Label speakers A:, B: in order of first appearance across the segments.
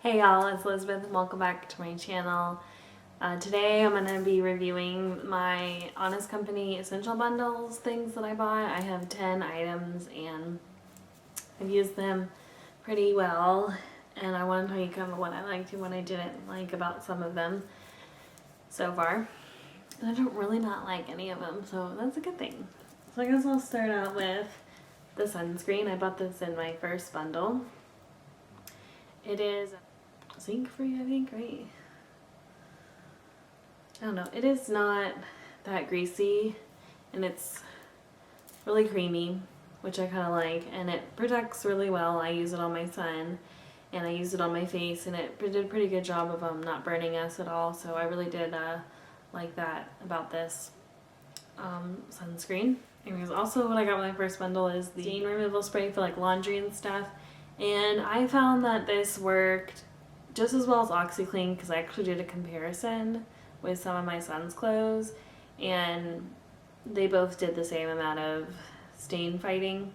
A: Hey y'all, it's Elizabeth and welcome back to my channel. Today I'm going to be reviewing my Honest Company essential bundles things that I bought. I have 10 items and I've used them pretty well, and I want to tell you kind of what I liked and what I didn't like about some of them so far. And I don't really not like any of them, so that's a good thing. So I guess I'll start out with the sunscreen. I bought this in my first bundle. It is zinc free, I think, right? I don't know. It is not that greasy and it's really creamy, which I kind of like, and it protects really well. I use it on my son and I use it on my face, and it did a pretty good job of not burning us at all, so I really did like that about this sunscreen. Anyways, also what I got with my first bundle is the stain removal spray for like laundry and stuff, and I found that this worked just as well as OxyClean because I actually did a comparison with some of my son's clothes and they both did the same amount of stain fighting.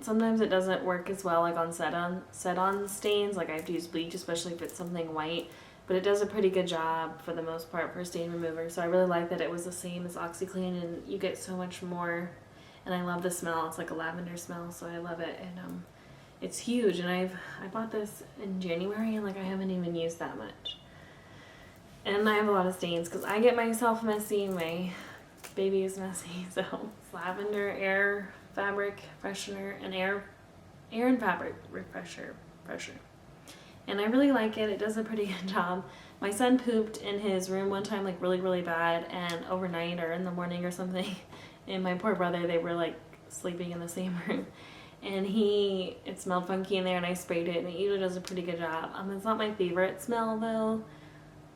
A: Sometimes it doesn't work as well like on set on stains, like I have to use bleach, especially if it's something white, but it does a pretty good job for the most part for stain remover. So I really like that it was the same as OxyClean and you get so much more, and I love the smell. It's like a lavender smell, so I love it. And it's huge, and I bought this in January and like I haven't even used that much. And I have a lot of stains because I get myself messy, my baby is messy, so it's lavender, air, fabric freshener, and air and fabric refresher. And I really like it. It does a pretty good job. My son pooped in his room one time like really bad, and overnight or in the morning or something, and my poor brother, they were like sleeping in the same room. And it smelled funky in there, and I sprayed it, and it usually does a pretty good job. It's not my favorite smell though.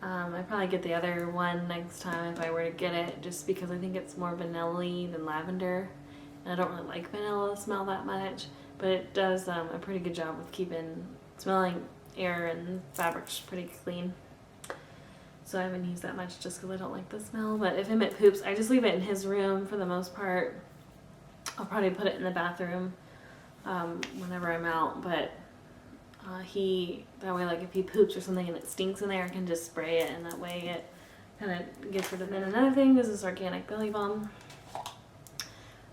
A: I'd probably get the other one next time if I were to get it, just because I think it's more vanilla-y than lavender. And I don't really like vanilla smell that much, but it does a pretty good job with keeping smelling air and fabrics pretty clean. So I haven't used that much just because I don't like the smell. But if Emmett poops, I just leave it in his room for the most part. I'll probably put it in the bathroom whenever I'm out, but that way, like if he poops or something and it stinks in there, I can just spray it, and that way it kind of gets rid of it. And another thing is this organic belly balm.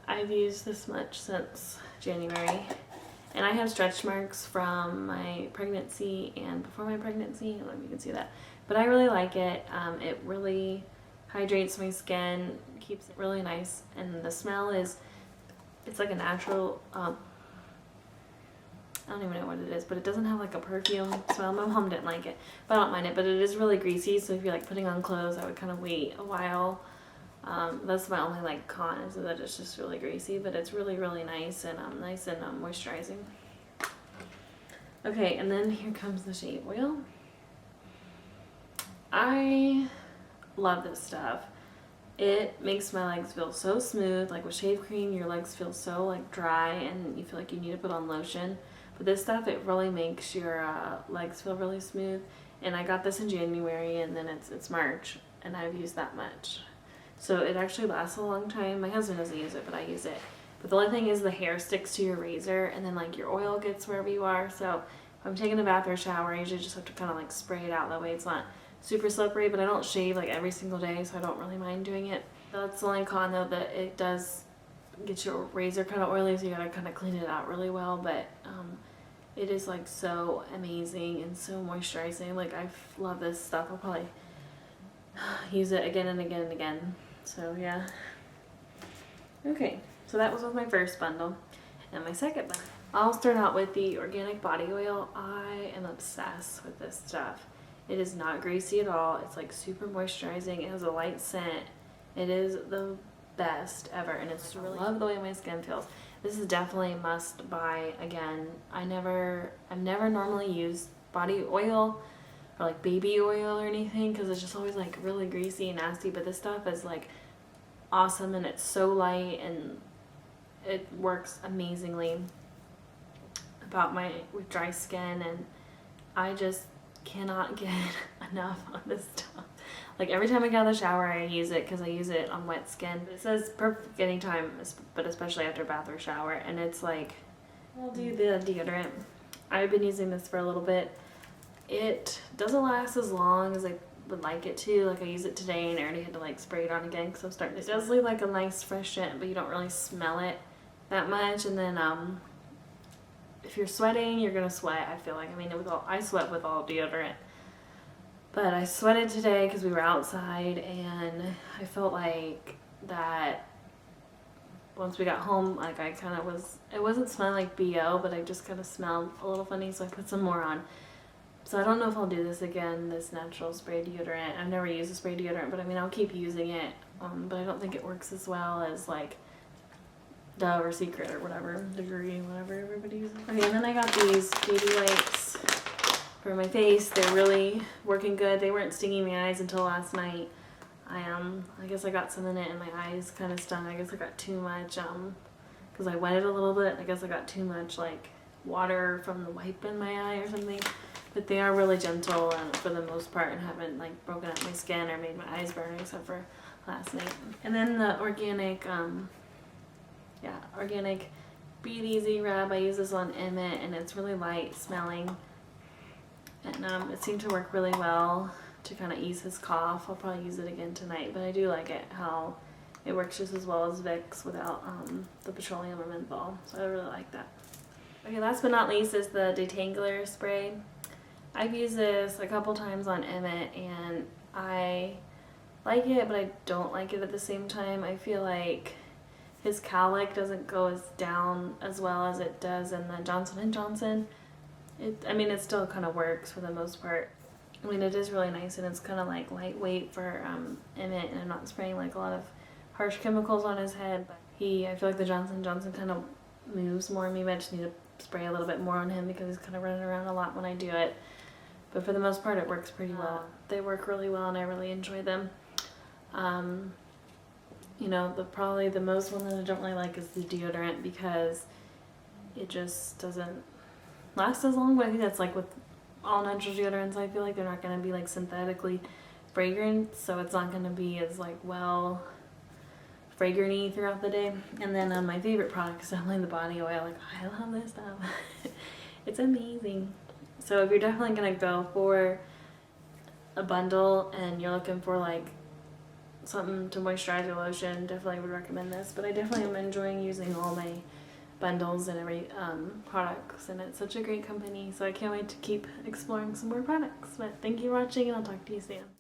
A: I've used this much since January, and I have stretch marks from my pregnancy and before my pregnancy. I don't know if you can see that, but I really like it. It really hydrates my skin, keeps it really nice, and the smell it's like a natural I don't even know what it is, but it doesn't have like a perfume smell. My mom didn't like it, but I don't mind it. But it is really greasy, so if you're like putting on clothes, I would kind of wait a while. That's my only like con, is that it's just really greasy, but it's really nice and moisturizing. Okay, and then here comes the shave oil. I love this stuff. It makes my legs feel so smooth. Like with shave cream, your legs feel so like dry and you feel like you need to put on lotion. But this stuff, it really makes your legs feel really smooth. And I got this in January, and then it's March, and I've used that much. So it actually lasts a long time. My husband doesn't use it, but I use it. But the only thing is the hair sticks to your razor, and then like your oil gets wherever you are. So if I'm taking a bath or shower, I usually just have to kind of like spray it out. That way it's not super slippery, but I don't shave like every single day, so I don't really mind doing it. That's the only con though, that it does get your razor kind of oily, so you gotta kind of clean it out really well. But it is like so amazing and so moisturizing. Like I love this stuff. I'll probably use it again and again and again. So yeah. Okay, so that was with my first bundle. And my second bundle, I'll start out with the organic body oil. I am obsessed with this stuff. It is not greasy at all. It's like super moisturizing. It has a light scent. It is the best ever, and it's really, I love the way my skin feels. This is definitely a must buy. Again, I've never normally used body oil or like baby oil or anything, because it's just always like really greasy and nasty, but this stuff is like awesome, and it's so light and it works amazingly with dry skin, and I just cannot get enough of this stuff. Like every time I get out of the shower, I use it because I use it on wet skin. It says perfect anytime, but especially after bath or shower. And it's like, I'll do the deodorant. I've been using this for a little bit. It doesn't last as long as I would like it to. Like I used it today and I already had to like spray it on again because I'm starting to. It does leave like a nice fresh scent, but you don't really smell it that much. And then if you're sweating, you're gonna sweat. I feel like, I mean, I sweat with all deodorant, but I sweated today because we were outside, and I felt like that once we got home, like I kind of was. It wasn't smelling like BO, but I just kind of smelled a little funny, so I put some more on. So I don't know if I'll do this again, this natural spray deodorant. I've never used a spray deodorant, but I mean, I'll keep using it. But I don't think it works as well as like Dove or Secret or whatever, Degree, whatever everybody uses. Okay, and then I got these baby wipes for my face. They're really working good. They weren't stinging my eyes until last night. I guess I got some in it and my eyes kind of stung. I guess I got too much, because I wet it a little bit. I guess I got too much like water from the wipe in my eye or something. But they are really gentle for the most part and haven't like broken up my skin or made my eyes burn except for last night. And then the organic, organic Breathe Easy rub. I use this on Emmett and it's really light smelling. And it seemed to work really well to kind of ease his cough. I'll probably use it again tonight, but I do like it how it works just as well as Vicks without the petroleum or menthol. So I really like that. Okay, last but not least is the detangler spray. I've used this a couple times on Emmett and I like it, but I don't like it at the same time. I feel like his cowlick doesn't go as down as well as it does in the Johnson & Johnson. It still kind of works for the most part. I mean, it is really nice and it's kind of like lightweight for Emmett, and I'm not spraying like a lot of harsh chemicals on his head. But I feel like the Johnson & Johnson kind of moves more. Maybe I just need to spray a little bit more on him because he's kind of running around a lot when I do it. But for the most part, it works pretty well. They work really well and I really enjoy them. Probably the most one that I don't really like is the deodorant because it just doesn't last as long. But I think that's like with all natural deodorants. I feel like they're not going to be like synthetically fragrant, so it's not going to be as like well fragrant-y throughout the day. And then my favorite product is definitely the body oil. Like, I love this stuff. It's amazing. So if you're definitely going to go for a bundle and you're looking for like something to moisturize your lotion, definitely would recommend this. But I definitely am enjoying using all my bundles and every products, and it's such a great company, so I can't wait to keep exploring some more products. But thank you for watching and I'll talk to you soon.